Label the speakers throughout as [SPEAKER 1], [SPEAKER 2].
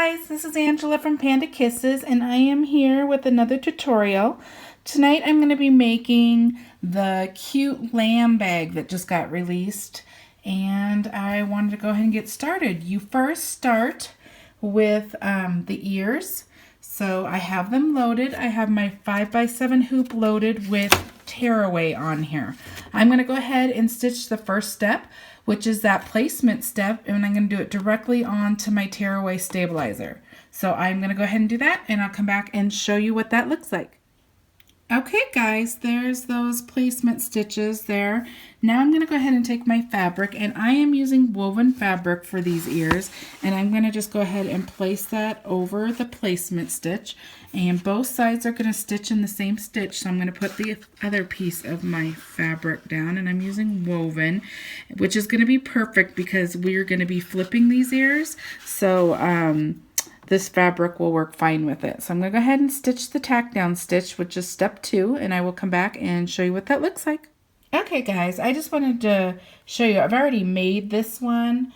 [SPEAKER 1] guys, this is Angela from Panda Kisses, and I am here with another tutorial. Tonight I'm going to be making the cute lamb bag that just got released, and I wanted to go ahead and get started. You first start with the ears. So I have them loaded. I have my 5x7 hoop loaded with tearaway on here. I'm going to go ahead and stitch the first step, which is that placement step, and I'm going to do it directly onto my tearaway stabilizer. So I'm going to go ahead and do that, and I'll come back and show you what that looks like. Okay guys, there's those placement stitches there. Now I'm going to go ahead and take my fabric, and I am using woven fabric for these ears, and I'm going to just go ahead and place that over the placement stitch, and both sides are going to stitch in the same stitch. So I'm going to put the other piece of my fabric down, and I'm using woven, which is going to be perfect because we're going to be flipping these ears. So this fabric will work fine with it. So I'm going to go ahead and stitch the tack down stitch, which is step 2, and I will come back and show you what that looks like. Okay guys, I just wanted to show you, I've already made this one.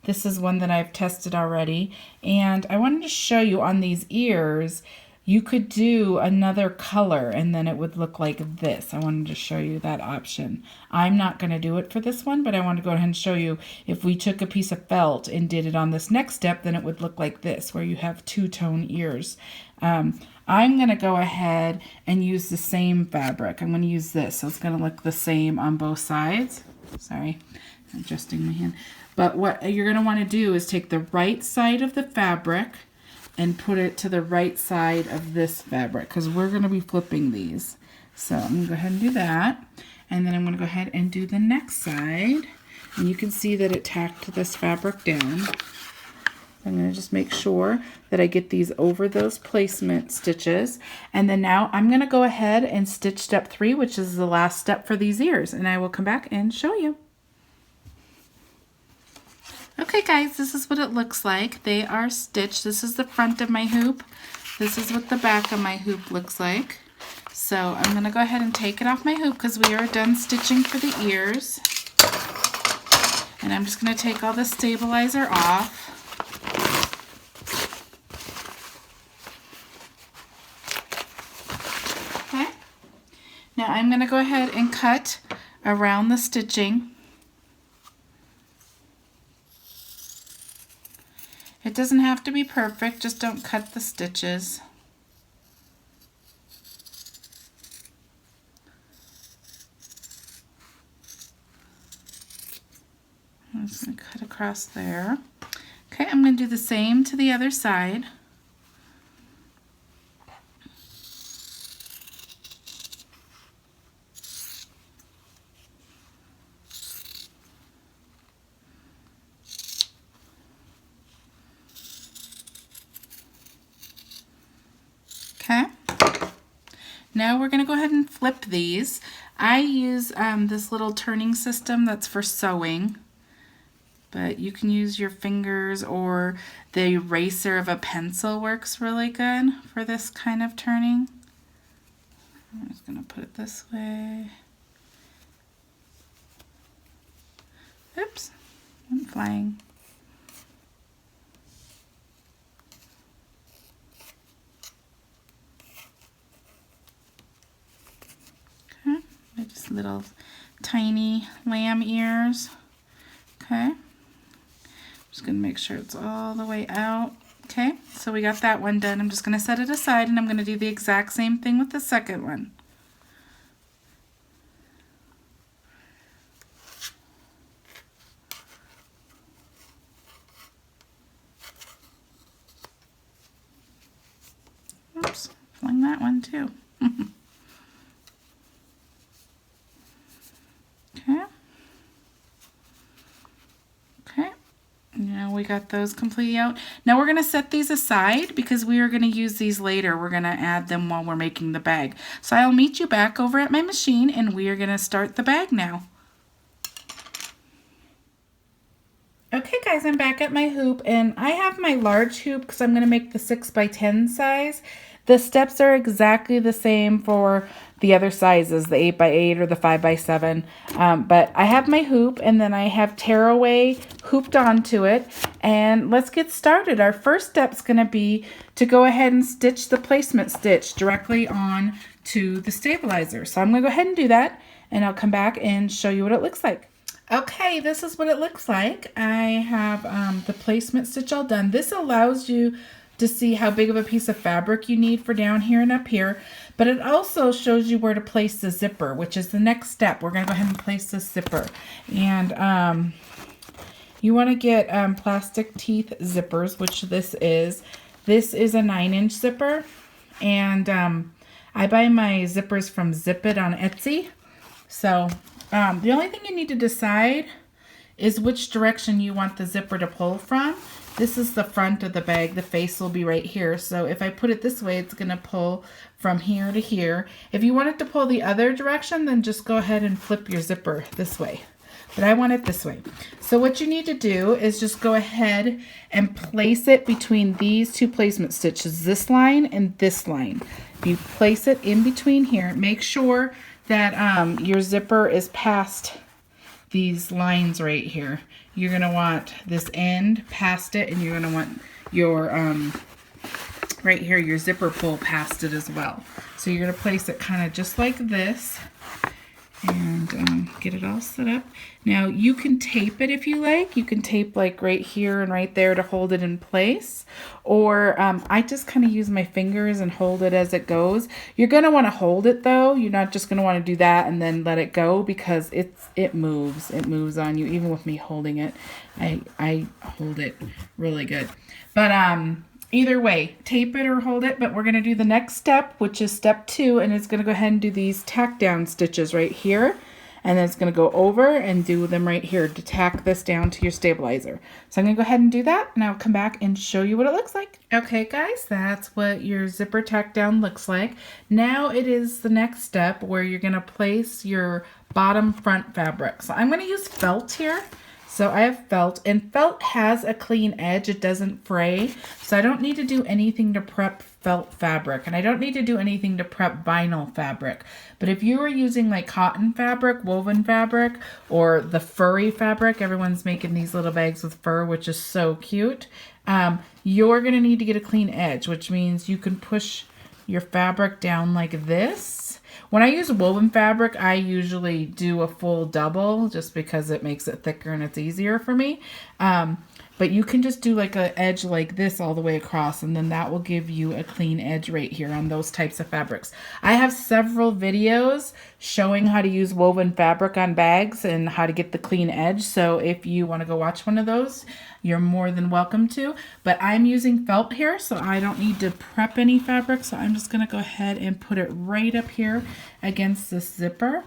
[SPEAKER 1] This is one that I've tested already, and I wanted to show you on these ears, you could do another color and then it would look like this. I wanted to show you that option. I'm not going to do it for this one, but I want to go ahead and show you if we took a piece of felt and did it on this next step, then it would look like this, where you have two-tone ears. I'm going to go ahead and use the same fabric. I'm going to use this, so it's going to look the same on both sides. Sorry, I'm adjusting my hand. But what you're going to want to do is take the right side of the fabric and put it to the right side of this fabric, because we're going to be flipping these. So I'm going to go ahead and do that, and then I'm going to go ahead and do the next side, and you can see that it tacked this fabric down. I'm going to just make sure that I get these over those placement stitches, and then now I'm going to go ahead and stitch step 3, which is the last step for these ears, and I will come back and show you. Okay guys, this is what it looks like. They are stitched. This is the front of my hoop. This is what the back of my hoop looks like. So I'm going to go ahead and take it off my hoop because we are done stitching for the ears. And I'm just going to take all the stabilizer off. Okay. Now I'm going to go ahead and cut around the stitching. It doesn't have to be perfect, just don't cut the stitches. I'm just going to cut across there. Okay, I'm going to do the same to the other side. Okay, now we're going to go ahead and flip these. I use this little turning system that's for sewing, but you can use your fingers, or the eraser of a pencil works really good for this kind of turning. I'm just going to put it this way. Oops, went flying. Just little tiny lamb ears. Okay, just gonna make sure it's all the way out. Okay, so we got that one done. I'm just gonna set it aside, and I'm gonna do the exact same thing with the second one. Oops, flung that one too. Now we got those completely out. Now we're going to set these aside because we are going to use these later. We're going to add them while we're making the bag. So I'll meet you back over at my machine, and we are going to start the bag now. Okay guys, I'm back at my hoop, and I have my large hoop because I'm going to make the 6x10 size. The steps are exactly the same for the other sizes, the 8x8 or the 5x7. But I have my hoop, and then I have tearaway hooped onto it. And let's get started. Our first step is going to be to go ahead and stitch the placement stitch directly on to the stabilizer. So I'm going to go ahead and do that, and I'll come back and show you what it looks like. Okay, this is what it looks like. I have the placement stitch all done. This allows you to see how big of a piece of fabric you need for down here and up here, but it also shows you where to place the zipper, which is the next step. We're going to go ahead and place the zipper. And you want to get plastic teeth zippers, which this is. This is a 9-inch zipper, and I buy my zippers from Zip It on Etsy. So the only thing you need to decide is which direction you want the zipper to pull from. This is the front of the bag. The face will be right here. So if I put it this way, it's going to pull from here to here. If you want it to pull the other direction, then just go ahead and flip your zipper this way. But I want it this way. So what you need to do is just go ahead and place it between these two placement stitches, this line and this line. If you place it in between here, make sure that your zipper is past these lines right here. You're going to want this end past it, and you're going to want your right here, your zipper pull past it as well. So you're going to place it kind of just like this, and get it all set up. Now you can tape it if you like. You can tape like right here and right there to hold it in place, or I just kind of use my fingers and hold it as it goes. You're going to want to hold it though. You're not just going to want to do that and then let it go, because it moves on you. Even with me holding it, I hold it really good. But either way, tape it or hold it. But we're going to do the next step, which is step 2, and it's going to go ahead and do these tack down stitches right here. And then it's going to go over and do them right here to tack this down to your stabilizer. So I'm going to go ahead and do that, and I'll come back and show you what it looks like. Okay guys, that's what your zipper tack down looks like. Now it is the next step where you're going to place your bottom front fabric. So I'm going to use felt here. So I have felt, and felt has a clean edge. It doesn't fray. So I don't need to do anything to prep felt fabric, and I don't need to do anything to prep vinyl fabric. But if you were using like cotton fabric, woven fabric, or the furry fabric, everyone's making these little bags with fur, which is so cute. You're going to need to get a clean edge, which means you can push your fabric down like this. When I use woven fabric, I usually do a full double just because it makes it thicker and it's easier for me. But you can just do like an edge like this all the way across, and then that will give you a clean edge right here on those types of fabrics. I have several videos showing how to use woven fabric on bags and how to get the clean edge. So if you want to go watch one of those, you're more than welcome to. But I'm using felt here, so I don't need to prep any fabric. So I'm just going to go ahead and put it right up here against this zipper.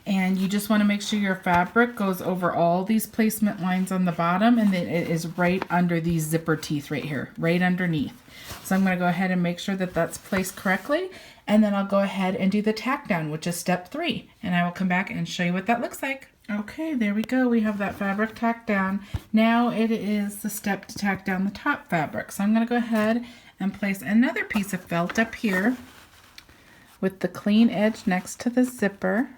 [SPEAKER 1] And you just want to make sure your fabric goes over all these placement lines on the bottom, and then it is right under these zipper teeth right here, right underneath. So I'm going to go ahead and make sure that that's placed correctly, and then I'll go ahead and do the tack down, which is step 3, and I will come back and show you what that looks like. Okay, there we go. We have that fabric tacked down. Now it is the step to tack down the top fabric. So I'm going to go ahead and place another piece of felt up here with the clean edge next to the zipper.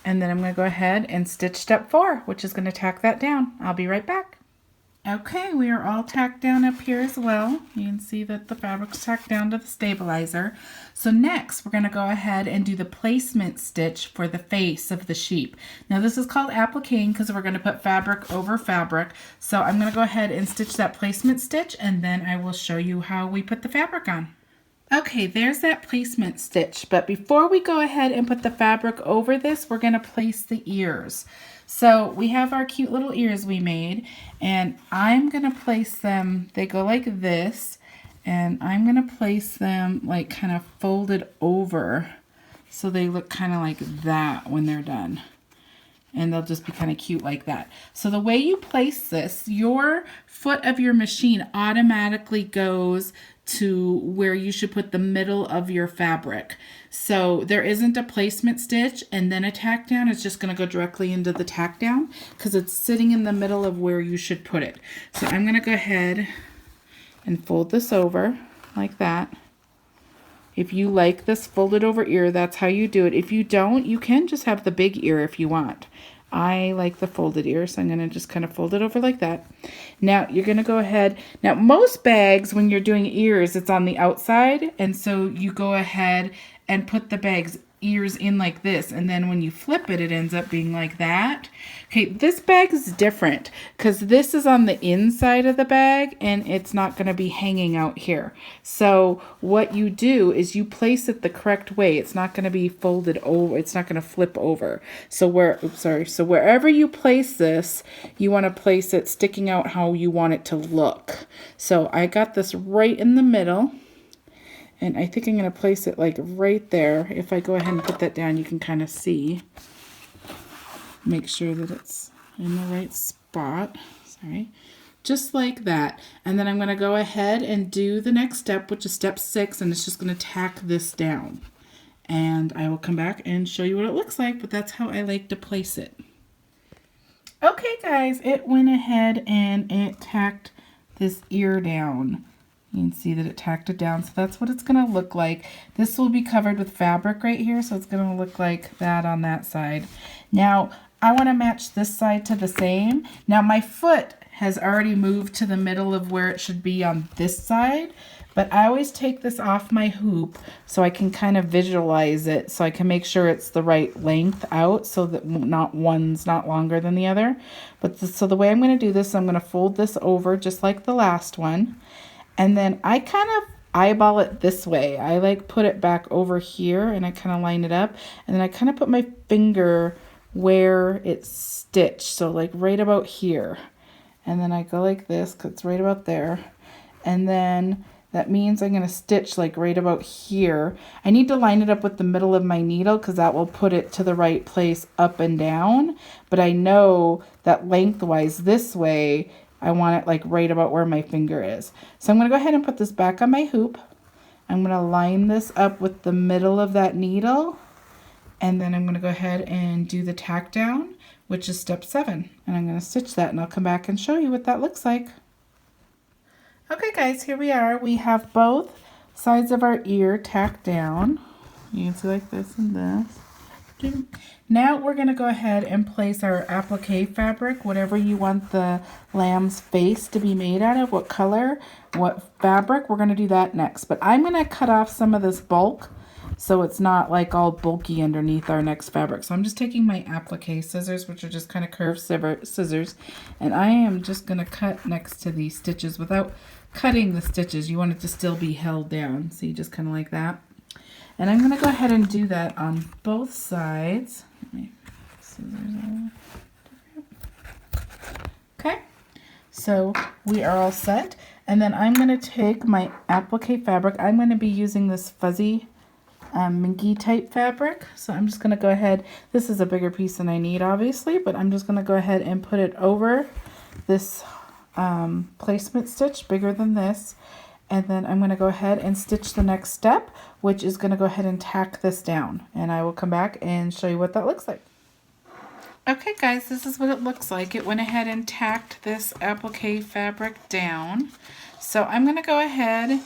[SPEAKER 1] And then I'm going to go ahead and stitch step 4, which is going to tack that down. I'll be right back. Okay, we are all tacked down up here as well. You can see that the fabric's tacked down to the stabilizer. So next, we're going to go ahead and do the placement stitch for the face of the sheep. Now this is called appliquing because we're going to put fabric over fabric. So I'm going to go ahead and stitch that placement stitch, and then I will show you how we put the fabric on. Okay, there's that placement stitch, but before we go ahead and put the fabric over this, we're going to place the ears. So we have our cute little ears we made, and I'm going to place them, they go like this, and I'm going to place them like kind of folded over so they look kind of like that when they're done. And they'll just be kind of cute like that. So the way you place this, your foot of your machine automatically goes to where you should put the middle of your fabric. So there isn't a placement stitch and then a tack down. It's just going to go directly into the tack down because it's sitting in the middle of where you should put it. So I'm going to go ahead and fold this over. like that. If you like this folded over ear, that's how you do it. If you don't, you can just have the big ear if you want. I like the folded ear, so I'm going to just kind of fold it over like that. Now, you're going to go ahead. Now, most bags, when you're doing ears, it's on the outside, and so you go ahead and put the bag's ears in like this, and then when you flip it, it ends up being like that. Okay, this bag is different because this is on the inside of the bag, and it's not going to be hanging out here. So what you do is you place it the correct way. It's not going to be folded over. It's not going to flip over. So so wherever you place this, you want to place it sticking out how you want it to look. So I got this right in the middle. And I think I'm going to place it like right there. If I go ahead and put that down, you can kind of see. Make sure that it's in the right spot. Sorry. Just like that. And then I'm going to go ahead and do the next step, which is step 6. And it's just going to tack this down. And I will come back and show you what it looks like. But that's how I like to place it. Okay, guys. It went ahead and it tacked this ear down. You can see that it tacked it down, so that's what it's going to look like. This will be covered with fabric right here, so it's going to look like that on that side. Now, I want to match this side to the same. Now, my foot has already moved to the middle of where it should be on this side, but I always take this off my hoop so I can kind of visualize it, so I can make sure it's the right length out so that one's not longer than the other. So the way I'm going to do this, I'm going to fold this over just like the last one. And then I kind of eyeball it this way. I like put it back over here and I kind of line it up. And then I kind of put my finger where it's stitched. So like right about here. And then I go like this because it's right about there. And then that means I'm going to stitch like right about here. I need to line it up with the middle of my needle because that will put it to the right place up and down. But I know that lengthwise this way, I want it like right about where my finger is. So I'm going to go ahead and put this back on my hoop. I'm going to line this up with the middle of that needle. And then I'm going to go ahead and do the tack down, which is step 7. And I'm going to stitch that and I'll come back and show you what that looks like. Okay guys, here we are. We have both sides of our ear tacked down. You can see like this and this. Now we're going to go ahead and place our applique fabric, whatever you want the lamb's face to be made out of, what color, what fabric, we're going to do that next. But I'm going to cut off some of this bulk so it's not like all bulky underneath our next fabric. So I'm just taking my applique scissors, which are just kind of curved scissors, and I am just going to cut next to these stitches without cutting the stitches. You want it to still be held down. See, just kind of like that. And I'm going to go ahead and do that on both sides. Okay, so we are all set. And then I'm going to take my applique fabric. I'm going to be using this fuzzy minky type fabric. So I'm just going to go ahead. This is a bigger piece than I need, obviously, but I'm just going to go ahead and put it over this placement stitch bigger than this. And then I'm going to go ahead and stitch the next step, which is going to go ahead and tack this down. And I will come back and show you what that looks like. Okay guys, this is what it looks like. It went ahead and tacked this applique fabric down. So I'm going to go ahead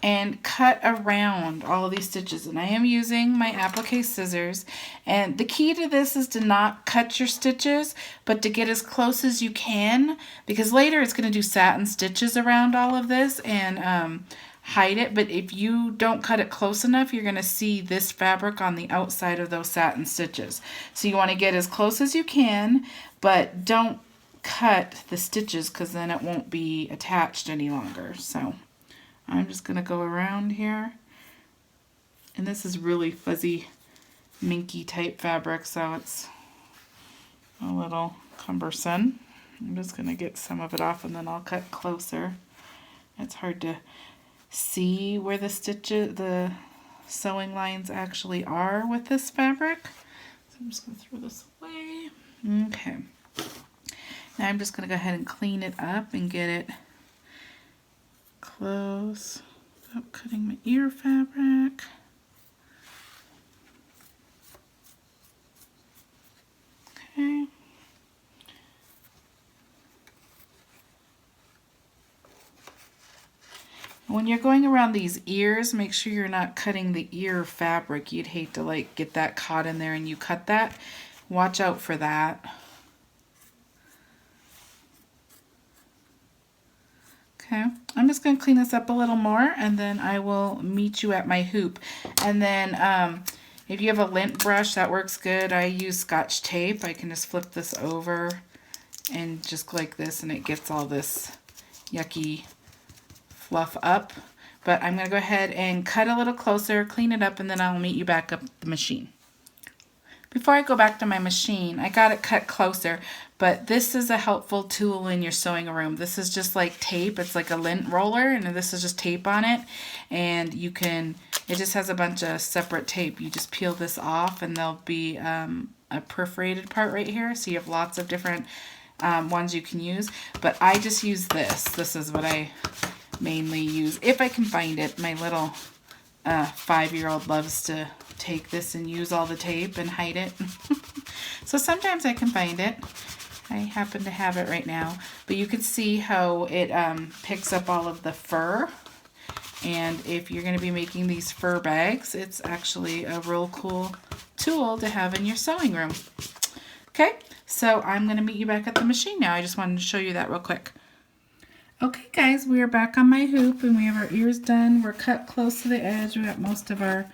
[SPEAKER 1] and cut around all of these stitches. And I am using my applique scissors. And the key to this is to not cut your stitches, but to get as close as you can, because later it's going to do satin stitches around all of this and hide it. But if you don't cut it close enough, you're going to see this fabric on the outside of those satin stitches. So you want to get as close as you can, but don't cut the stitches because then it won't be attached any longer. So I'm just going to go around here. And this is really fuzzy, minky type fabric, so it's a little cumbersome. I'm just going to get some of it off and then I'll cut closer. It's hard to see where the sewing lines actually are with this fabric. So I'm just going to throw this away. Okay. Now I'm just going to go ahead and clean it up and get it close without cutting my ear fabric. Okay. when you're going around these ears, make sure you're not cutting the ear fabric. You'd hate to like get that caught in there and you cut that. Watch out for that. Okay, I'm just going to clean this up a little more and then I will meet you at my hoop. And then if you have a lint brush, that works good. I use Scotch tape. I can just flip this over and just like this and it gets all this yucky fluff up. But I'm going to go ahead and cut a little closer, clean it up, and then I'll meet you back up at the machine. Before I go back to my machine, I got it cut closer, but this is a helpful tool in your sewing room. This is just like tape. It's like a lint roller, and this is just tape on it. And you can, it just has a bunch of separate tape. You just peel this off, and there'll be a perforated part right here. So you have lots of different ones you can use. But I just use this. This is what I mainly use, if I can find it. My little 5-year-old loves to take this and use all the tape and hide it. So sometimes I can find it. I happen to have it right now. But you can see how it picks up all of the fur. And if you're going to be making these fur bags, it's actually a real cool tool to have in your sewing room. Okay, so I'm going to meet you back at the machine now. I just wanted to show you that real quick. Okay guys, we are back on my hoop and we have our ears done. We're cut close to the edge. We got most of our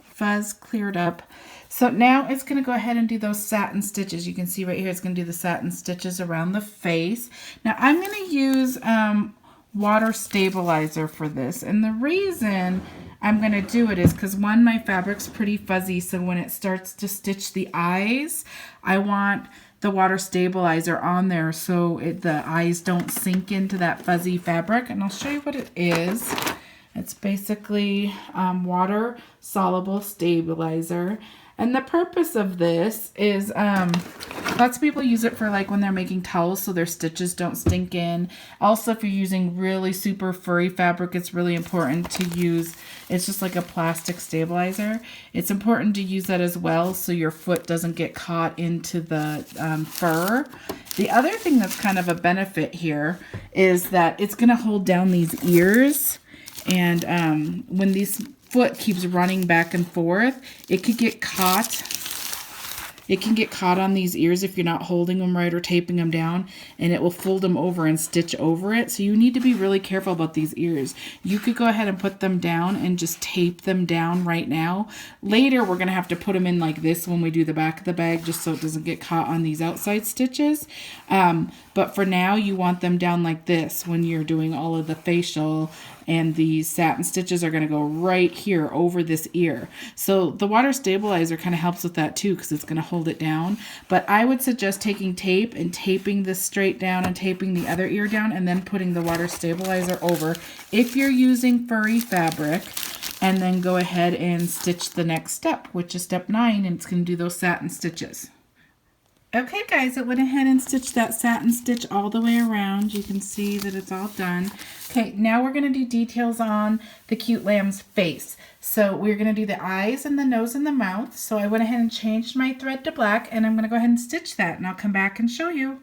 [SPEAKER 1] fuzz cleared up. So now it's going to go ahead and do those satin stitches. You can see right here it's going to do the satin stitches around the face. Now I'm going to use water stabilizer for this, and the reason I'm going to do it is because one, my fabric's pretty fuzzy, so when it starts to stitch the eyes, I want the water stabilizer on there so the eyes don't sink into that fuzzy fabric. And I'll show you what it is. It's basically water soluble stabilizer. And the purpose of this is lots of people use it for like when they're making towels so their stitches don't stink in. Also, if you're using really super furry fabric, it's really important to use, it's just like a plastic stabilizer. It's important to use that as well so your foot doesn't get caught into the fur. The other thing that's kind of a benefit here is that it's going to hold down these ears. And when these foot keeps running back and forth, it could get caught. It can get caught on these ears if you're not holding them right or taping them down, and it will fold them over and stitch over it. So you need to be really careful about these ears. You could go ahead and put them down and just tape them down right now. Later, we're going to have to put them in like this when we do the back of the bag, just so it doesn't get caught on these outside stitches. But for now, you want them down like this when you're doing all of the facial, and these satin stitches are going to go right here over this ear. So the water stabilizer kind of helps with that too, because it's going to hold it down. But I would suggest taking tape and taping this straight down and taping the other ear down, and then putting the water stabilizer over if you're using furry fabric, and then go ahead and stitch the next step, which is step 9, and it's going to do those satin stitches. Okay guys, it went ahead and stitched that satin stitch all the way around. You can see that it's all done. Okay, now we're going to do details on the cute lamb's face. So we're going to do the eyes and the nose and the mouth. So I went ahead and changed my thread to black, and I'm going to go ahead and stitch that, and I'll come back and show you.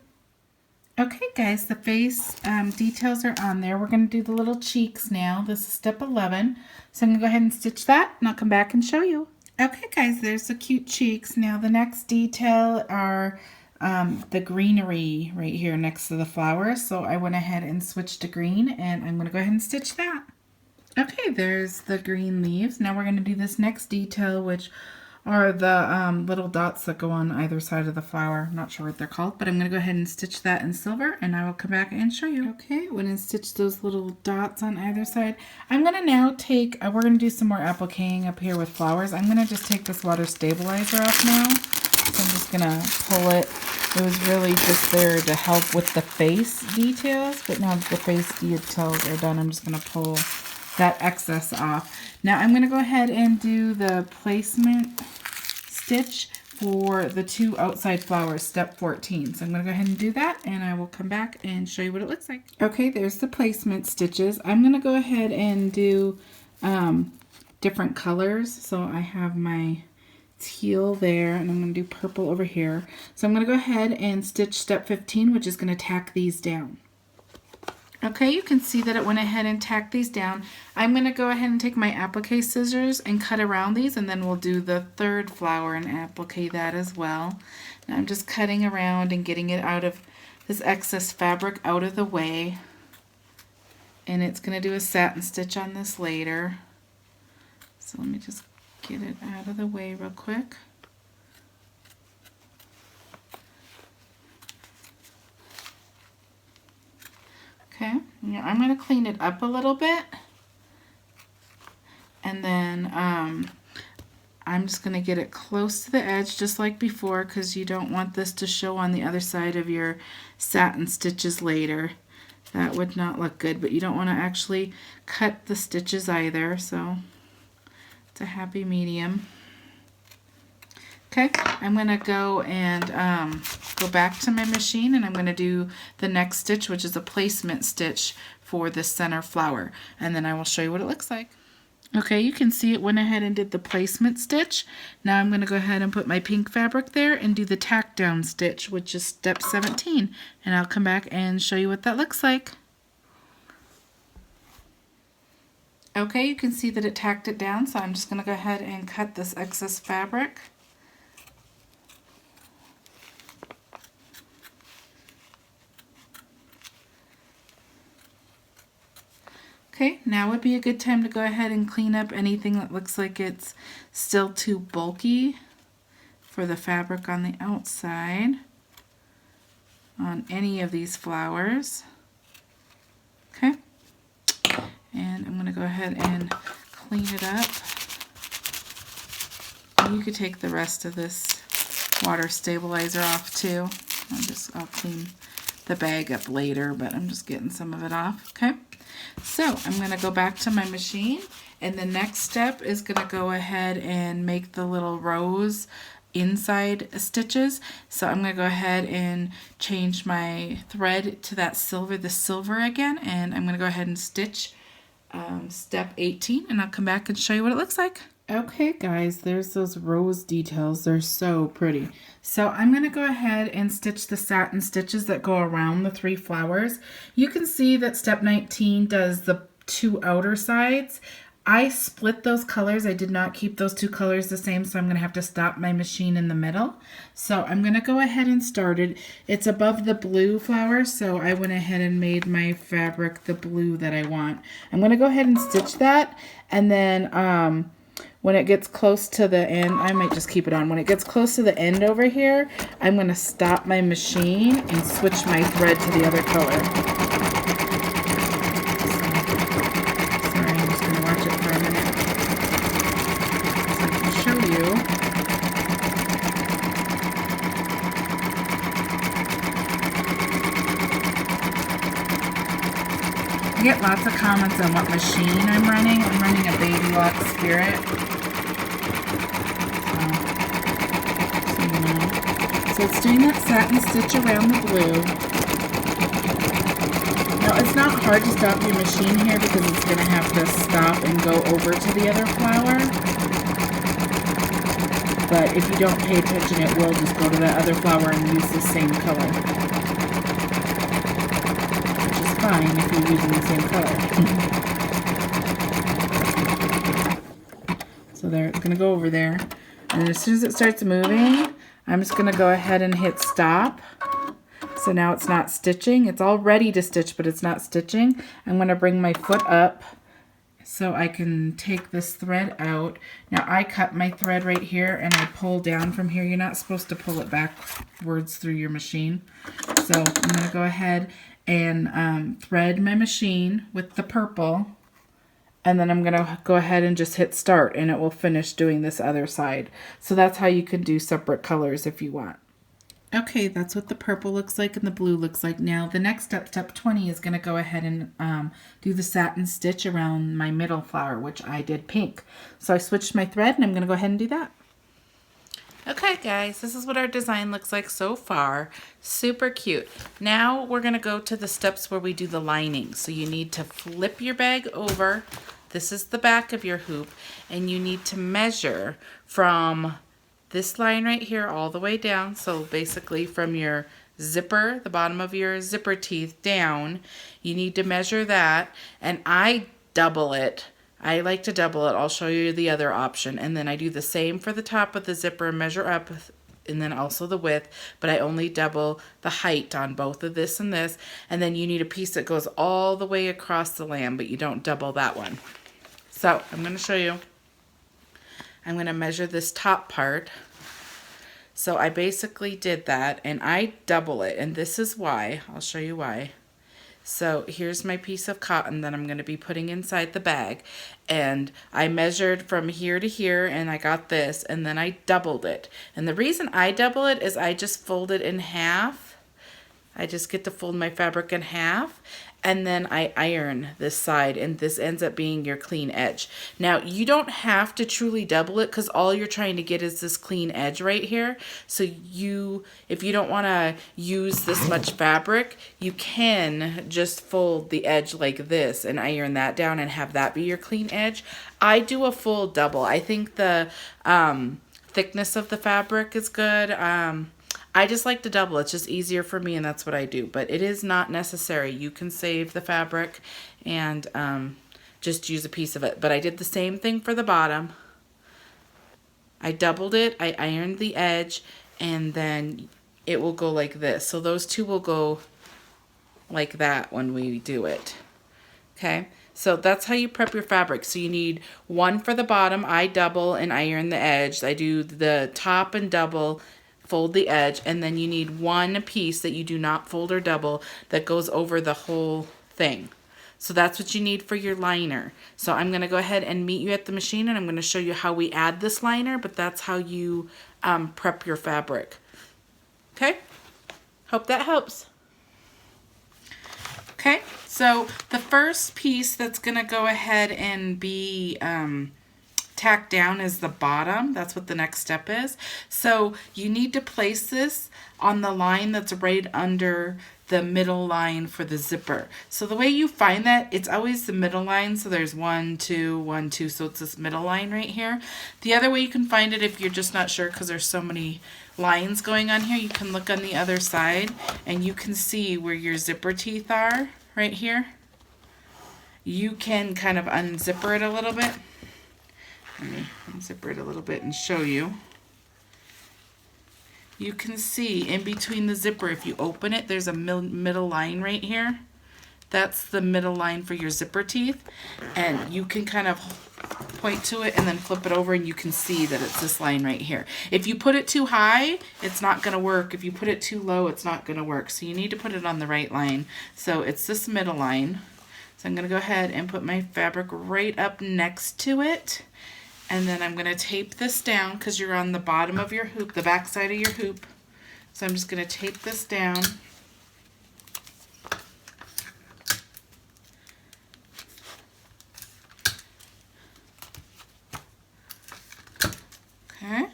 [SPEAKER 1] Okay guys, the face details are on there. We're going to do the little cheeks now. This is step 11. So I'm going to go ahead and stitch that, and I'll come back and show you. Okay guys, there's the cute cheeks. Now the next detail are the greenery right here next to the flowers. So I went ahead and switched to green, and I'm going to go ahead and stitch that. Okay, there's the green leaves. Now we're going to do this next detail, which are the little dots that go on either side of the flower. I'm not sure what they're called, but I'm going to go ahead and stitch that in silver, and I will come back and show you. Okay, when I stitch those little dots on either side, I'm going to now take, we're going to do some more appliquing up here with flowers. I'm going to just take this water stabilizer off now. So I'm just going to pull it. It was really just there to help with the face details, but now that the face details are done, I'm just going to pull that excess off. Now I'm going to go ahead and do the placement stitch for the 2 outside flowers, step 14. So I'm going to go ahead and do that, and I will come back and show you what it looks like. Okay, there's the placement stitches. I'm going to go ahead and do different colors. So I have my teal there, and I'm going to do purple over here. So I'm going to go ahead and stitch step 15, which is going to tack these down. Okay, you can see that it went ahead and tacked these down. I'm going to go ahead and take my applique scissors and cut around these, and then we'll do the third flower and applique that as well. And I'm just cutting around and getting it out of this excess fabric out of the way. And it's going to do a satin stitch on this later. So let me just get it out of the way real quick. Okay, now I'm going to clean it up a little bit, and then I'm just going to get it close to the edge just like before, because you don't want this to show on the other side of your satin stitches later. That would not look good, but you don't want to actually cut the stitches either, so it's a happy medium. Okay, I'm going to go and go back to my machine, and I'm going to do the next stitch, which is a placement stitch for the center flower, and then I will show you what it looks like. Okay, you can see it went ahead and did the placement stitch. Now I'm going to go ahead and put my pink fabric there and do the tack down stitch, which is step 17, and I'll come back and show you what that looks like. Okay, you can see that it tacked it down, so I'm just going to go ahead and cut this excess fabric. Okay, now would be a good time to go ahead and clean up anything that looks like it's still too bulky for the fabric on the outside on any of these flowers. Okay, and I'm going to go ahead and clean it up. You could take the rest of this water stabilizer off too. I'll clean the bag up later, but I'm just getting some of it off. Okay. So I'm going to go back to my machine, and the next step is going to go ahead and make the little rose inside stitches. So I'm going to go ahead and change my thread to that silver, the silver again, and I'm going to go ahead and stitch step 18, and I'll come back and show you what it looks like. Okay guys, there's those rose details. They're so pretty. So I'm going to go ahead and stitch the satin stitches that go around the 3 flowers. You can see that step 19 does the 2 outer sides. I split those colors. I did not keep those 2 colors the same, so I'm going to have to stop my machine in the middle. So I'm going to go ahead and start it. It's above the blue flower, so I went ahead and made my fabric the blue that I want. I'm going to go ahead and stitch that, and then when it gets close to the end, I might just keep it on. When it gets close to the end over here, I'm going to stop my machine and switch my thread to the other color. Sorry, I'm just going to watch it for a minute so I can show you. I get lots of comments on what machine I'm running. I'm running a Baby Lock Spirit. So it's doing that satin stitch around the blue. Now it's not hard to stop your machine here because it's going to have to stop and go over to the other flower. But if you don't pay attention, it will just go to that other flower and use the same color. Which is fine if you're using the same color. So there, it's going to go over there. And as soon as it starts moving, I'm just going to go ahead and hit stop. So now it's not stitching. It's all ready to stitch, but it's not stitching. I'm going to bring my foot up so I can take this thread out. Now I cut my thread right here and I pull down from here. You're not supposed to pull it backwards through your machine. So I'm going to go ahead and thread my machine with the purple. And then I'm going to go ahead and just hit start, and it will finish doing this other side. So that's how you can do separate colors if you want. Okay, that's what the purple looks like and the blue looks like. Now the next step, step 20, is going to go ahead and do the satin stitch around my middle flower, which I did pink. So I switched my thread, and I'm going to go ahead and do that. Okay guys, this is what our design looks like so far. Super cute. Now we're going to go to the steps where we do the lining. So you need to flip your bag over. This is the back of your hoop, and you need to measure from this line right here all the way down. So basically from your zipper, the bottom of your zipper teeth down, you need to measure that. And I double it. I like to double it. I'll show you the other option. And then I do the same for the top of the zipper, measure up, and then also the width, but I only double the height on both of this and this. And then you need a piece that goes all the way across the lamb, but you don't double that one. So I'm going to show you. I'm going to measure this top part. So I basically did that, and I double it, and this is why. I'll show you why. So here's my piece of cotton that I'm going to be putting inside the bag, and I measured from here to here, and I got this, and then I doubled it. And the reason I double it is I just fold it in half. I just get to fold my fabric in half, and then I iron this side, and this ends up being your clean edge. Now, you don't have to truly double it because all you're trying to get is this clean edge right here. So if you don't want to use this much fabric, you can just fold the edge like this and iron that down and have that be your clean edge. I do a full double. I think the thickness of the fabric is good. I just like to double. It's just easier for me, and that's what I do. But it is not necessary. You can save the fabric and just use a piece of it. But I did the same thing for the bottom. I doubled it. I ironed the edge, and then it will go like this. So those two will go like that when we do it. Okay? So that's how you prep your fabric. So you need one for the bottom. I double and iron the edge. I do the top and double, fold the edge, and then you need one piece that you do not fold or double that goes over the whole thing. So that's what you need for your liner. So I'm going to go ahead and meet you at the machine, and I'm going to show you how we add this liner, but that's how you prep your fabric. Okay? Hope that helps. Okay, so the first piece that's going to go ahead and be tacked down is the bottom. That's what the next step is. So you need to place this on the line that's right under the middle line for the zipper. So the way you find that, it's always the middle line. So there's 1, 2, 1, 2. So it's this middle line right here. The other way you can find it, if you're just not sure because there's so many lines going on here, you can look on the other side and you can see where your zipper teeth are right here. You can kind of unzipper it a little bit. Let me unzipper it a little bit and show you. You can see in between the zipper, if you open it, there's a middle line right here. That's the middle line for your zipper teeth. And you can kind of point to it and then flip it over, and you can see that it's this line right here. If you put it too high, it's not going to work. If you put it too low, it's not going to work. So you need to put it on the right line. So it's this middle line. So I'm going to go ahead and put my fabric right up next to it. And then I'm going to tape this down because you're on the bottom of your hoop, the back side of your hoop. So I'm just going to tape this down. Okay.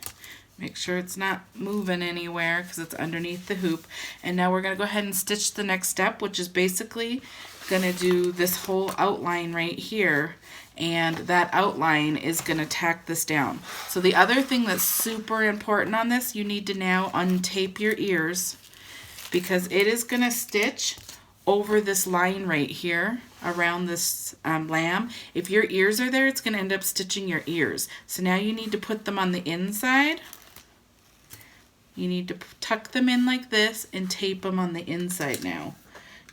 [SPEAKER 1] Make sure it's not moving anywhere because it's underneath the hoop. And now we're going to go ahead and stitch the next step, which is basically going to do this whole outline right here. And that outline is going to tack this down. So the other thing that's super important on this, you need to now untape your ears because it is going to stitch over this line right here around this lamb. If your ears are there, it's going to end up stitching your ears. So now you need to put them on the inside. You need to tuck them in like this and tape them on the inside now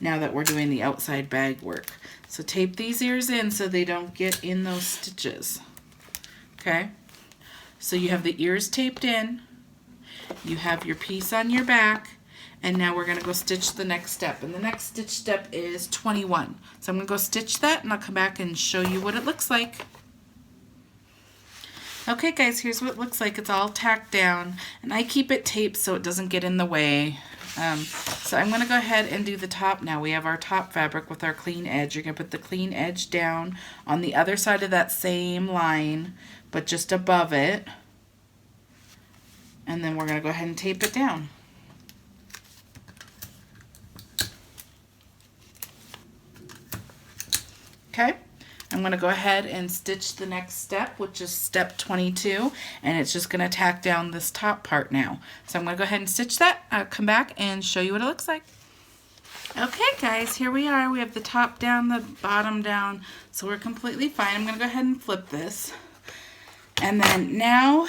[SPEAKER 1] that we're doing the outside bag work. So tape these ears in so they don't get in those stitches. Okay? So you have the ears taped in, you have your piece on your back, and now we're going to go stitch the next step. And the next stitch step is 21. So I'm going to go stitch that, and I'll come back and show you what it looks like. Okay guys, here's what it looks like. It's all tacked down, and I keep it taped so it doesn't get in the way. So I'm going to go ahead and do the top now. We have our top fabric with our clean edge. You're going to put the clean edge down on the other side of that same line, but just above it. And then we're going to go ahead and tape it down. Okay, I'm going to go ahead and stitch the next step, which is step 22, and it's just going to tack down this top part now. So I'm going to go ahead and stitch that. I'll come back and show you what it looks like. Okay guys, here we are. We have the top down, the bottom down, so we're completely fine. I'm going to go ahead and flip this. And then now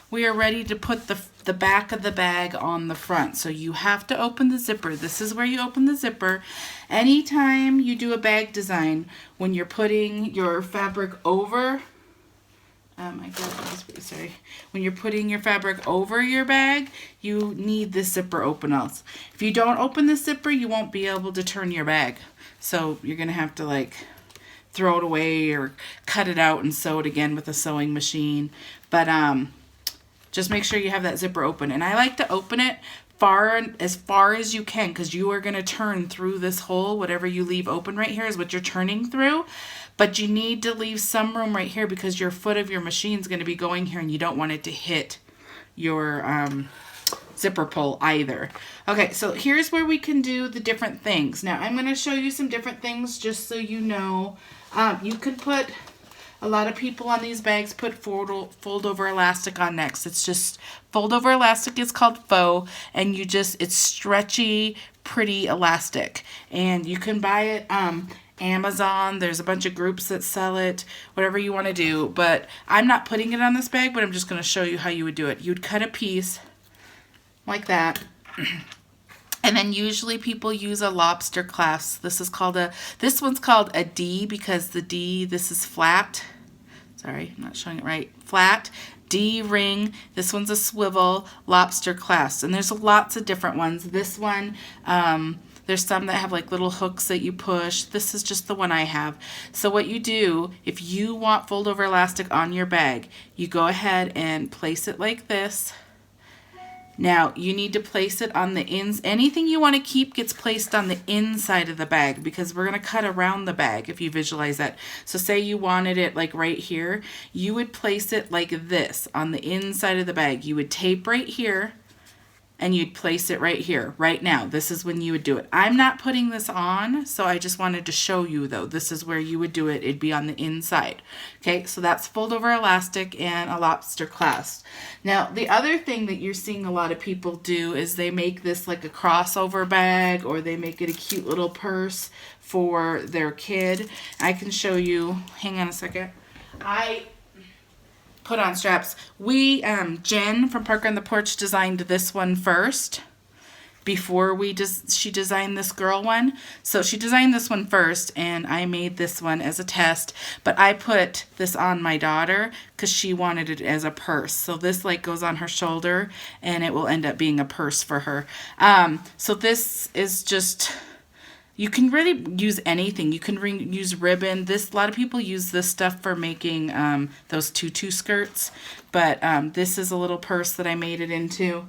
[SPEAKER 1] we are ready to put the back of the bag on the front. So you have to open the zipper. This is where you open the zipper. Anytime you do a bag design, when you're putting your fabric over, when you're putting your fabric over your bag, you need the zipper open else. If you don't open the zipper, you won't be able to turn your bag. So you're gonna have to like throw it away or cut it out and sew it again with a sewing machine. But just make sure you have that zipper open. And I like to open it as far as you can, because you are going to turn through this hole. Whatever you leave open right here is what you're turning through. But you need to leave some room right here because your foot of your machine is going to be going here and you don't want it to hit your zipper pull either. Okay, so here's where we can do the different things. Now I'm going to show you some different things just so you know. You can put, a lot of people on these bags put fold over elastic on next. It's just, fold over elastic is called Faux, and it's stretchy, pretty elastic. And you can buy it Amazon. There's a bunch of groups that sell it, whatever you want to do. But I'm not putting it on this bag, but I'm just going to show you how you would do it. You'd cut a piece like that. And then usually people use a lobster clasp. This one's called a D because the D, this is flat. Sorry, I'm not showing it right. Flat, D ring. This one's a swivel, lobster clasp. And there's lots of different ones. This one, there's some that have like little hooks that you push. This is just the one I have. So what you do, if you want fold over elastic on your bag, you go ahead and place it like this. Now, you need to place it on the ends. Anything you want to keep gets placed on the inside of the bag because we're going to cut around the bag if you visualize that. So say you wanted it like right here, you would place it like this on the inside of the bag. You would tape right here and you'd place it right here, right now. This is when you would do it. I'm not putting this on, so I just wanted to show you though. This is where you would do it. It'd be on the inside. Okay, so that's fold over elastic and a lobster clasp. Now, the other thing that you're seeing a lot of people do is they make this like a crossover bag, or they make it a cute little purse for their kid. I can show you, hang on a second. I put on straps. Jen from Parker on the Porch designed this one first before she designed this girl one. So she designed this one first and I made this one as a test, but I put this on my daughter because she wanted it as a purse. So this like goes on her shoulder and it will end up being a purse for her. So this is just, you can really use anything. You can use ribbon. A lot of people use this stuff for making those tutu skirts, but this is a little purse that I made it into.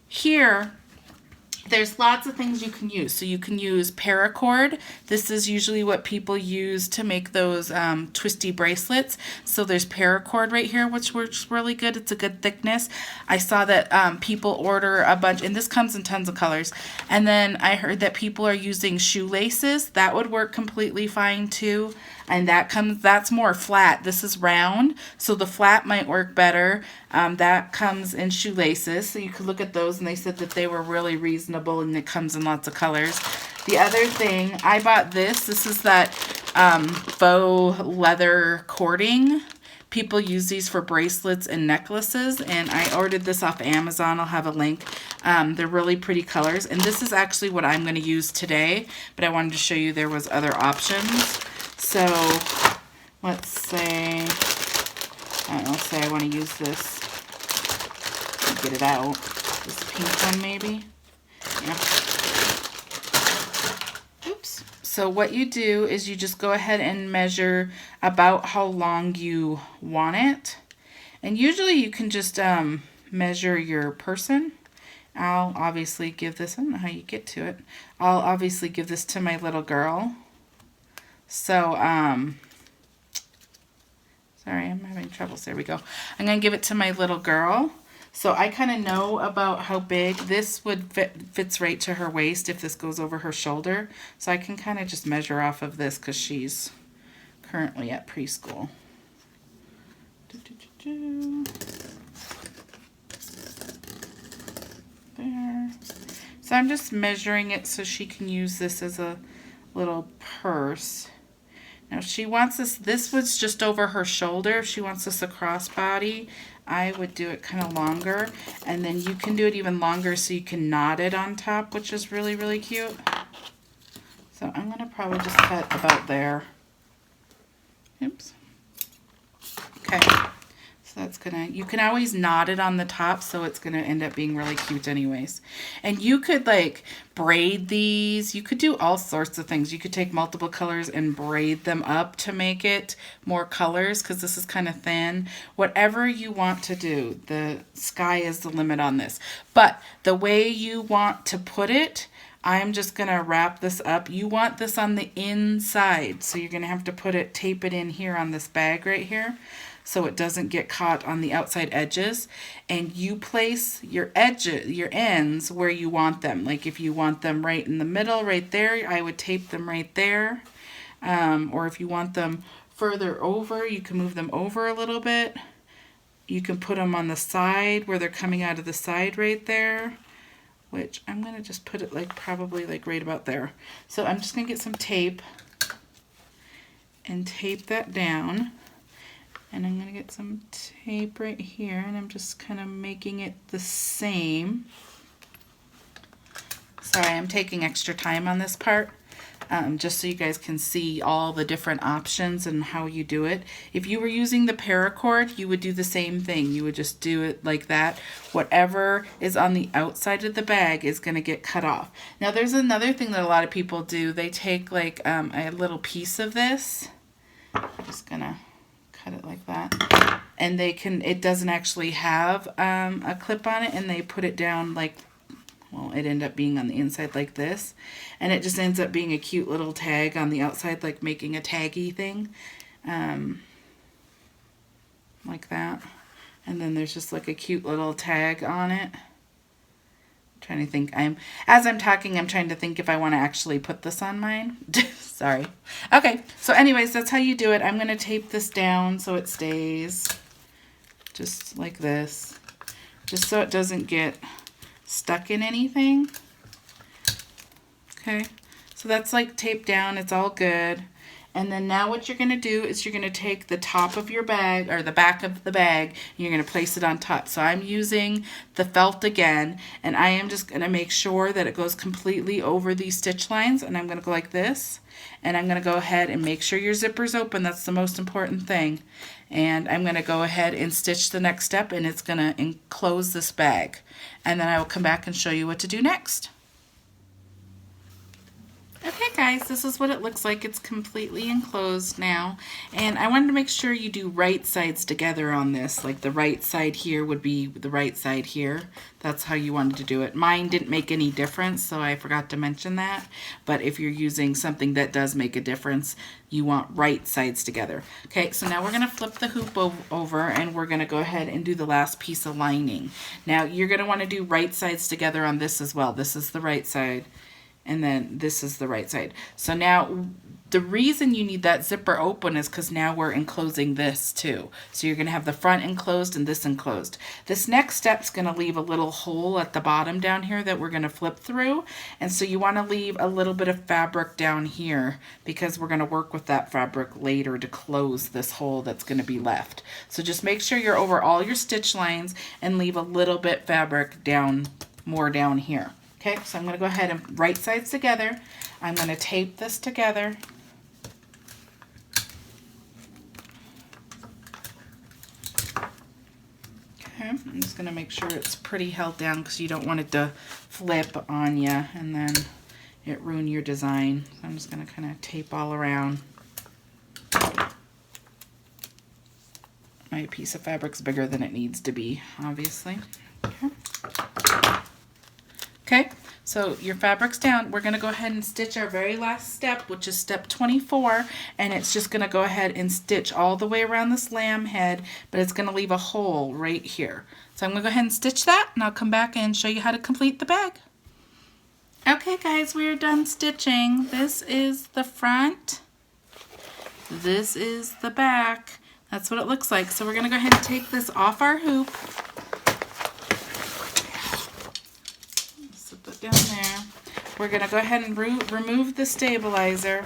[SPEAKER 1] Here, there's lots of things you can use. So you can use paracord. This is usually what people use to make those twisty bracelets. So there's paracord right here, which works really good. It's a good thickness. I saw that people order a bunch, and this comes in tons of colors. And then I heard that people are using shoelaces. That would work completely fine too. And that's more flat. This is round, so the flat might work better. That comes in shoelaces, so you could look at those, and they said that they were really reasonable, and it comes in lots of colors. The other thing, I bought this. This is that faux leather cording. People use these for bracelets and necklaces, and I ordered this off Amazon. I'll have a link. They're really pretty colors, and this is actually what I'm going to use today, but I wanted to show you there was other options. So let's say, let's say I want to use this. Get it out. This pink one maybe. Yeah. Oops. So what you do is you just go ahead and measure about how long you want it. And usually you can just measure your person. I'll obviously give this, I don't know how you get to it. I'll obviously give this to my little girl. So, sorry, I'm having troubles. There we go. I'm going to give it to my little girl. So I kind of know about how big this would fits right to her waist if this goes over her shoulder. So I can kind of just measure off of this because she's currently at preschool. There. So I'm just measuring it so she can use this as a little purse. Now if she wants this was just over her shoulder. If she wants this a crossbody, I would do it kind of longer. And then you can do it even longer so you can knot it on top, which is really, really cute. So I'm going to probably just cut about there. Oops. Okay. So that's gonna, you can always knot it on the top, so it's gonna end up being really cute anyways. And you could like braid these, you could do all sorts of things. You could take multiple colors and braid them up to make it more colors, because this is kind of thin. Whatever you want to do, the sky is the limit on this. But the way you want to put it, I'm just gonna wrap this up. You want this on the inside, so you're gonna have to put it, tape it in here on this bag right here, so it doesn't get caught on the outside edges. And you place your edges, your ends where you want them. Like if you want them right in the middle, right there, I would tape them right there. Or if you want them further over, you can move them over a little bit. You can put them on the side where they're coming out of the side right there, which I'm gonna just put it like probably like right about there. So I'm just gonna get some tape and tape that down. And I'm going to get some tape right here, and I'm just kind of making it the same. Sorry, I'm taking extra time on this part, just so you guys can see all the different options and how you do it. If you were using the paracord, you would do the same thing. You would just do it like that. Whatever is on the outside of the bag is going to get cut off. Now, there's another thing that a lot of people do. They take like a little piece of this. I'm just going to cut it like that, and they can, it doesn't actually have a clip on it, and they put it down like, well, it ended up being on the inside like this, and it just ends up being a cute little tag on the outside, like making a taggy thing, like that. And then there's just like a cute little tag on it. Trying to think, as I'm talking, I'm trying to think if I want to actually put this on mine. Sorry. Okay, so anyways, that's how you do it. I'm going to tape this down so it stays just like this, just so it doesn't get stuck in anything. Okay, so that's like taped down, it's all good. And then now what you're going to do is you're going to take the top of your bag, or the back of the bag, and you're going to place it on top. So I'm using the felt again, and I am just going to make sure that it goes completely over these stitch lines, and I'm going to go like this. And I'm going to go ahead and make sure your zipper's open. That's the most important thing. And I'm going to go ahead and stitch the next step, and it's going to enclose this bag. And then I will come back and show you what to do next. Okay guys, this is what it looks like. It's completely enclosed now, and I wanted to make sure you do right sides together on this. Like the right side here would be the right side here. That's how you wanted to do it. Mine didn't make any difference, so I forgot to mention that. But if you're using something that does make a difference, you want right sides together. Okay, so now we're going to flip the hoop over, and we're going to go ahead and do the last piece of lining. Now you're going to want to do right sides together on this as well. This is the right side, and then this is the right side. So now the reason you need that zipper open is because now we're enclosing this too. So you're going to have the front enclosed and this enclosed. This next step's going to leave a little hole at the bottom down here that we're going to flip through. And so you want to leave a little bit of fabric down here, because we're going to work with that fabric later to close this hole that's going to be left. So just make sure you're over all your stitch lines and leave a little bit fabric down, more down here. Okay, so I'm going to go ahead and right sides together. I'm going to tape this together. Okay, I'm just going to make sure it's pretty held down, because you don't want it to flip on you and then it ruin your design. So I'm just going to kind of tape all around. My piece of fabric's bigger than it needs to be, obviously. Okay. Okay, so your fabric's down. We're going to go ahead and stitch our very last step, which is step 24, and it's just going to go ahead and stitch all the way around this lamb head, but it's going to leave a hole right here. So I'm going to go ahead and stitch that, and I'll come back and show you how to complete the bag. Okay guys, we're done stitching. This is the front, this is the back. That's what it looks like. So we're going to go ahead and take this off our hoop. Sit that down there. We're going to go ahead and remove the stabilizer.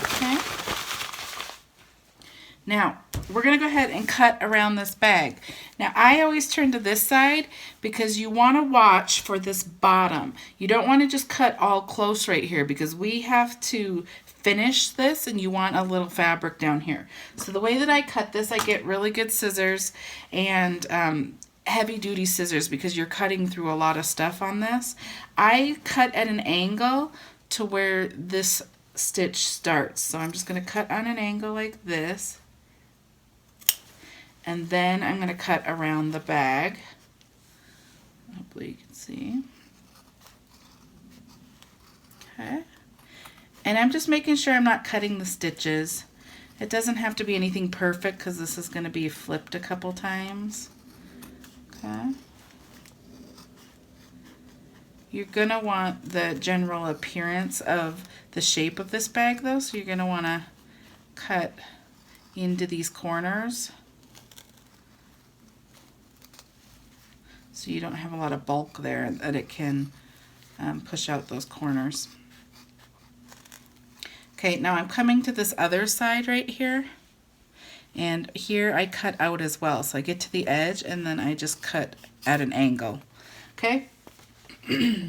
[SPEAKER 1] Okay. Now, we're going to go ahead and cut around this bag. Now, I always turn to this side because you want to watch for this bottom. You don't want to just cut all close right here because we have to finish this and you want a little fabric down here. So the way that I cut this, I get really good scissors and heavy duty scissors because you're cutting through a lot of stuff on this. I cut at an angle to where this stitch starts. So I'm just going to cut on an angle like this. And then I'm going to cut around the bag. Hopefully you can see. Okay. And I'm just making sure I'm not cutting the stitches. It doesn't have to be anything perfect because this is going to be flipped a couple times. Okay. You're going to want the general appearance of the shape of this bag though, so you're going to want to cut into these corners so you don't have a lot of bulk there that it can push out those corners. Okay, now I'm coming to this other side right here, and here I cut out as well. So I get to the edge and then I just cut at an angle. Okay. Okay,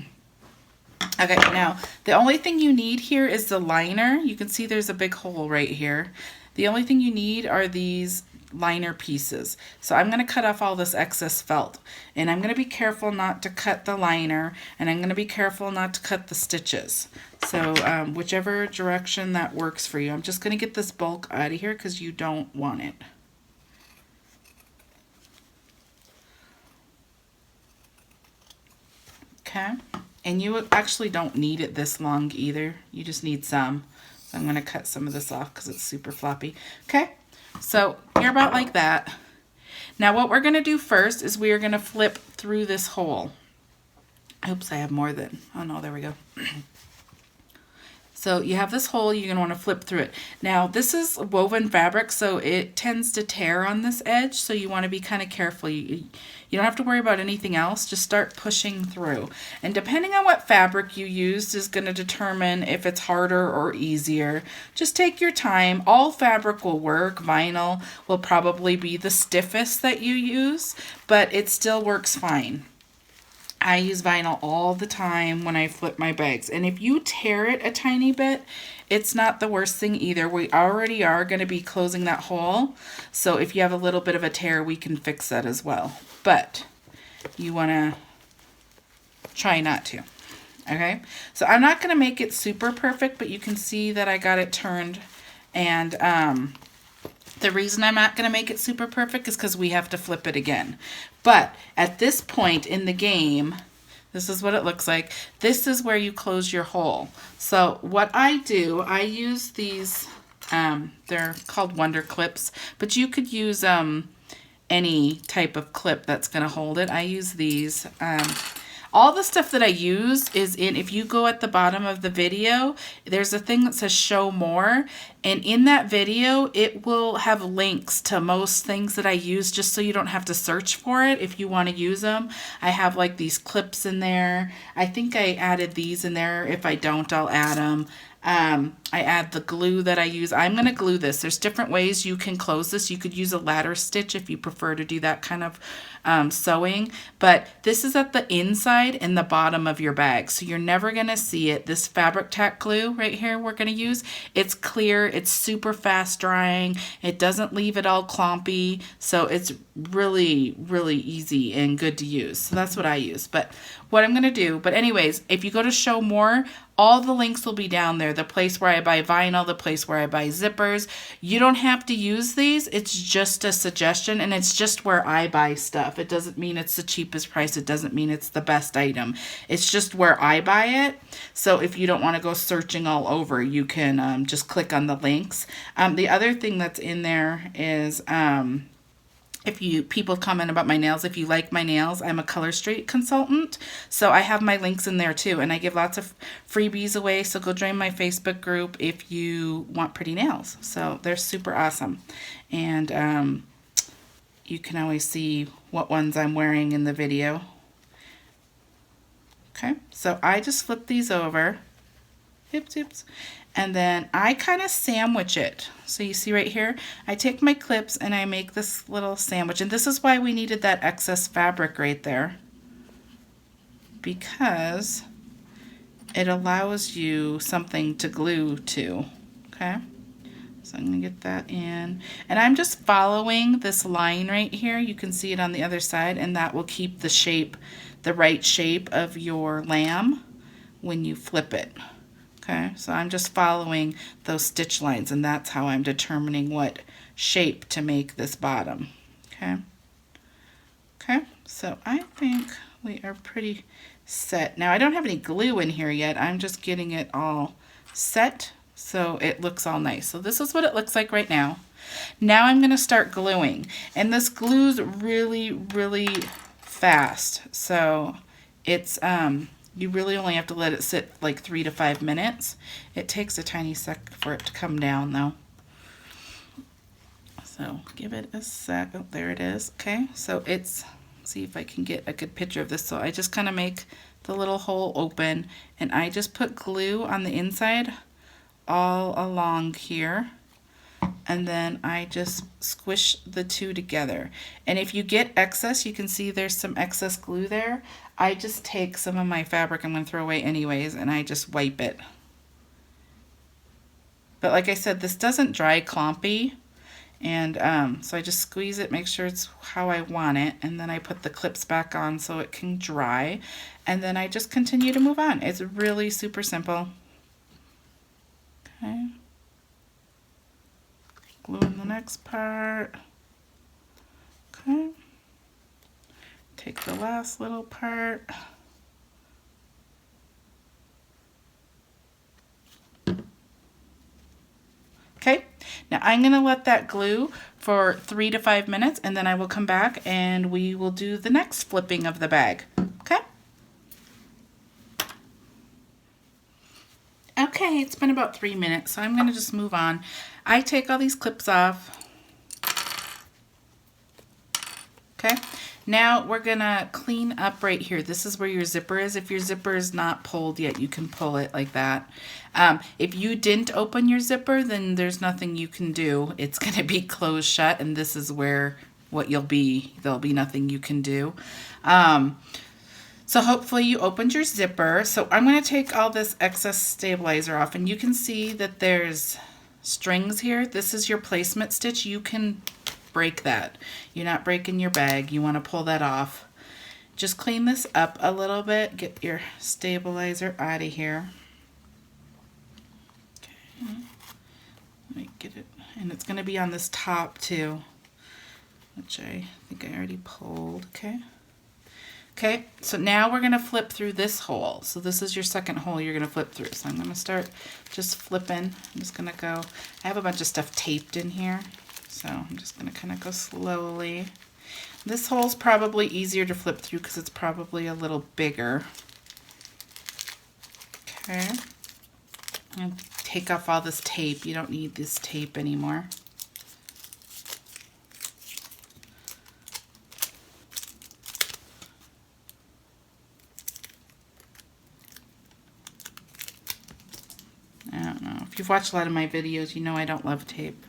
[SPEAKER 1] now the only thing you need here is the liner. You can see there's a big hole right here. The only thing you need are these liner pieces. So I'm going to cut off all this excess felt, and I'm going to be careful not to cut the liner, and I'm going to be careful not to cut the stitches. So whichever direction that works for you. I'm just going to get this bulk out of here because you don't want it. Okay, and you actually don't need it this long either. You just need some. So I'm going to cut some of this off because it's super floppy. Okay. So you're about like that. Now what we're going to do first is we are going to flip through this hole. Oops, I have more than, oh no, there we go. So you have this hole, you're going to want to flip through it. Now this is woven fabric, so it tends to tear on this edge, so you want to be kind of careful. You don't have to worry about anything else, just start pushing through. And depending on what fabric you used is going to determine if it's harder or easier. Just take your time. All fabric will work. Vinyl will probably be the stiffest that you use, but it still works fine. I use vinyl all the time when I flip my bags. And if you tear it a tiny bit, it's not the worst thing either. We already are going to be closing that hole. So if you have a little bit of a tear, we can fix that as well. But you want to try not to. Okay? So I'm not going to make it super perfect, but you can see that I got it turned. And the reason I'm not going to make it super perfect is because we have to flip it again. But at this point in the game, this is what it looks like. This is where you close your hole. So what I do, I use these, they're called Wonder Clips, but you could use any type of clip that's going to hold it. I use these. All the stuff that I use is in, if you go at the bottom of the video, there's a thing that says show more. And in that video, it will have links to most things that I use just so you don't have to search for it if you want to use them. I have like these clips in there. I think I added these in there. If I don't, I'll add them. I add the glue that I use. I'm going to glue this. There's different ways you can close this. You could use a ladder stitch if you prefer to do that kind of sewing, but this is at the inside and the bottom of your bag, so you're never going to see it. This fabric tack glue right here we're going to use, it's clear, it's super fast drying, it doesn't leave it all clumpy, so it's really, really easy and good to use. So that's what I use. But what I'm going to do, but anyways, if you go to show more, all the links will be down there. The place where I buy vinyl, the place where I buy zippers. You don't have to use these. It's just a suggestion, and it's just where I buy stuff. It doesn't mean it's the cheapest price. It doesn't mean it's the best item. It's just where I buy it. So if you don't want to go searching all over, you can just click on the links. The other thing that's in there is If you people comment about my nails, if you like my nails, I'm a ColorStreet consultant, so I have my links in there too, and I give lots of freebies away, so go join my Facebook group if you want pretty nails. So they're super awesome, and you can always see what ones I'm wearing in the video. Okay, so I just flip these over, oops, oops, and then I kind of sandwich it. So you see right here, I take my clips and I make this little sandwich, and this is why we needed that excess fabric right there, because it allows you something to glue to. Okay, so I'm going to get that in, and I'm just following this line right here. You can see it on the other side, and that will keep the shape, the right shape of your lamb when you flip it. Okay, so I'm just following those stitch lines, and that's how I'm determining what shape to make this bottom. Okay, okay, so I think we are pretty set. Now I don't have any glue in here yet. I'm just getting it all set so it looks all nice. So this is what it looks like right now. Now I'm going to start gluing, and this glues really, really fast. So it's you really only have to let it sit like 3 to 5 minutes. It takes a tiny sec for it to come down though. So give it a sec. Oh, there it is. Okay, so it's, see if I can get a good picture of this. So I just kind of make the little hole open, and I just put glue on the inside all along here, and then I just squish the two together. And if you get excess, you can see there's some excess glue there. I just take some of my fabric I'm going to throw away anyways, and I just wipe it. But like I said, this doesn't dry clumpy, and so I just squeeze it, make sure it's how I want it, and then I put the clips back on so it can dry, and then I just continue to move on. It's really super simple. Okay. Glue in the next part. Okay. Take the last little part. Okay, now I'm going to let that glue for 3 to 5 minutes, and then I will come back and we will do the next flipping of the bag. Okay? Okay, it's been about 3 minutes, so I'm going to just move on. I take all these clips off. Okay, now we're going to clean up right here. This is where your zipper is. If your zipper is not pulled yet, you can pull it like that. If you didn't open your zipper, then there's nothing you can do. It's going to be closed shut, and this is where what you'll be. There'll be nothing you can do. So hopefully you opened your zipper. So I'm going to take all this excess stabilizer off, and you can see that there's strings here. This is your placement stitch. You can break that. You're not breaking your bag. You want to pull that off. Just clean this up a little bit. Get your stabilizer out of here. Okay. Let me get it. And it's going to be on this top too, which I think I already pulled. Okay. Okay, so now we're going to flip through this hole. So this is your second hole you're going to flip through. So I'm going to start just flipping. I'm just going to go, I have a bunch of stuff taped in here. So I'm just going to kind of go slowly. This hole's probably easier to flip through because it's probably a little bigger. Okay. And take off all this tape. You don't need this tape anymore. I don't know. If you've watched a lot of my videos, you know I don't love tape.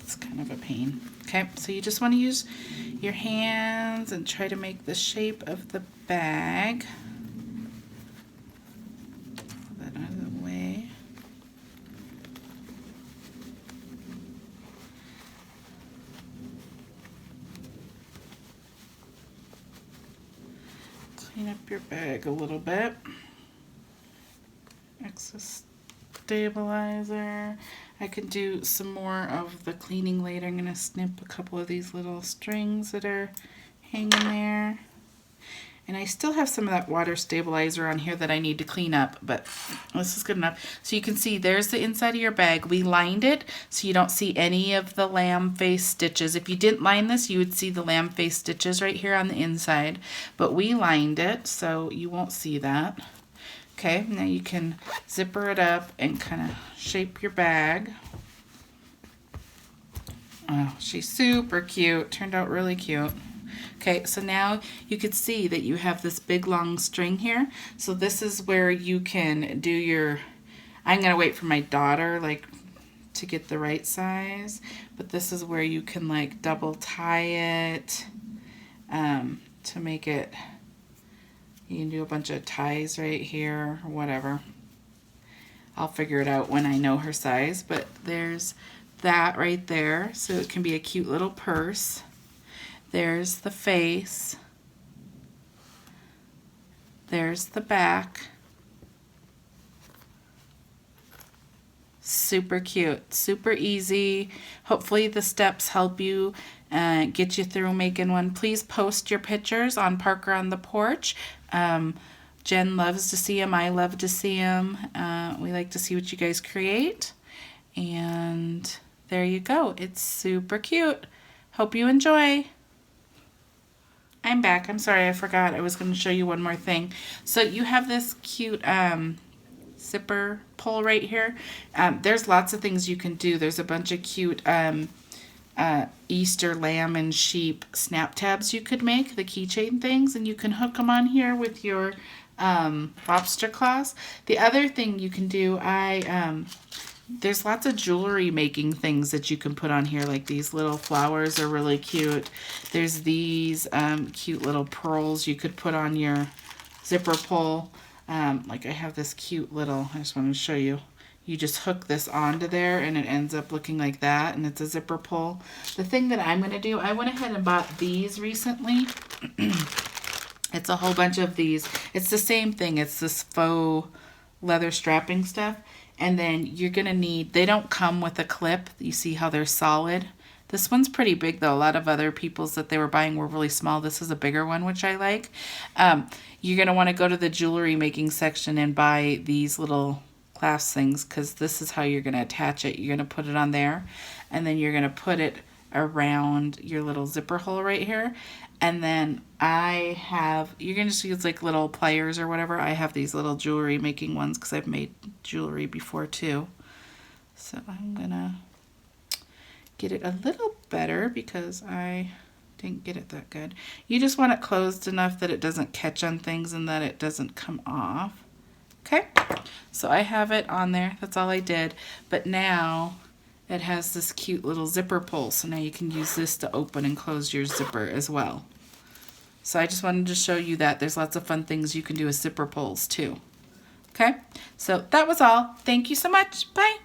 [SPEAKER 1] It's kind of a pain. Okay, so you just want to use your hands and try to make the shape of the bag. Pull that out of the way. Clean up your bag a little bit. Excess stabilizer. I can do some more of the cleaning later. I'm going to snip a couple of these little strings that are hanging there. And I still have some of that water stabilizer on here that I need to clean up, but this is good enough. So you can see there's the inside of your bag. We lined it so you don't see any of the lamb face stitches. If you didn't line this, you would see the lamb face stitches right here on the inside, but we lined it so you won't see that. Okay, now you can zipper it up and kind of shape your bag. Oh, she's super cute. Turned out really cute. Okay, so now you could see that you have this big long string here. So this is where you can do your, I'm gonna wait for my daughter like to get the right size, but this is where you can like double tie it to make it, you can do a bunch of ties right here or whatever. I'll figure it out when I know her size, but there's that right there, so it can be a cute little purse. There's the face. There's the back. Super cute, super easy. Hopefully the steps help you get you through making one. Please post your pictures on Parker on the Porch. Jen loves to see them. I love to see them. We like to see what you guys create. And there you go. It's super cute. Hope you enjoy. I'm back. I'm sorry, I forgot. I was going to show you one more thing. So you have this cute zipper pull right here. There's lots of things you can do. There's a bunch of cute Easter lamb and sheep snap tabs you could make, the keychain things, and you can hook them on here with your lobster claws. The other thing you can do, there's lots of jewelry making things that you can put on here, like these little flowers are really cute. There's these cute little pearls you could put on your zipper pull. Like I have this cute little, I just wanted to show you. You just hook this onto there and it ends up looking like that, and it's a zipper pull. The thing that I'm going to do, I went ahead and bought these recently. It's a whole bunch of these. It's the same thing. It's this faux leather strapping stuff. And then you're going to need, they don't come with a clip. You see how they're solid? This one's pretty big though. A lot of other people's that they were buying were really small. This is a bigger one, which I like. You're going to want to go to the jewelry making section and buy these little clasp things, because this is how you're going to attach it. You're going to put it on there, and then you're going to put it around your little zipper hole right here. And then you're going to just use like little pliers or whatever. I have these little jewelry making ones because I've made jewelry before too. So I'm going to get it a little better because I didn't get it that good. You just want it closed enough that it doesn't catch on things and that it doesn't come off. Okay, so I have it on there. That's all I did. But now it has this cute little zipper pull. So now you can use this to open and close your zipper as well. So I just wanted to show you that. There's lots of fun things you can do with zipper pulls too. Okay, so that was all. Thank you so much. Bye.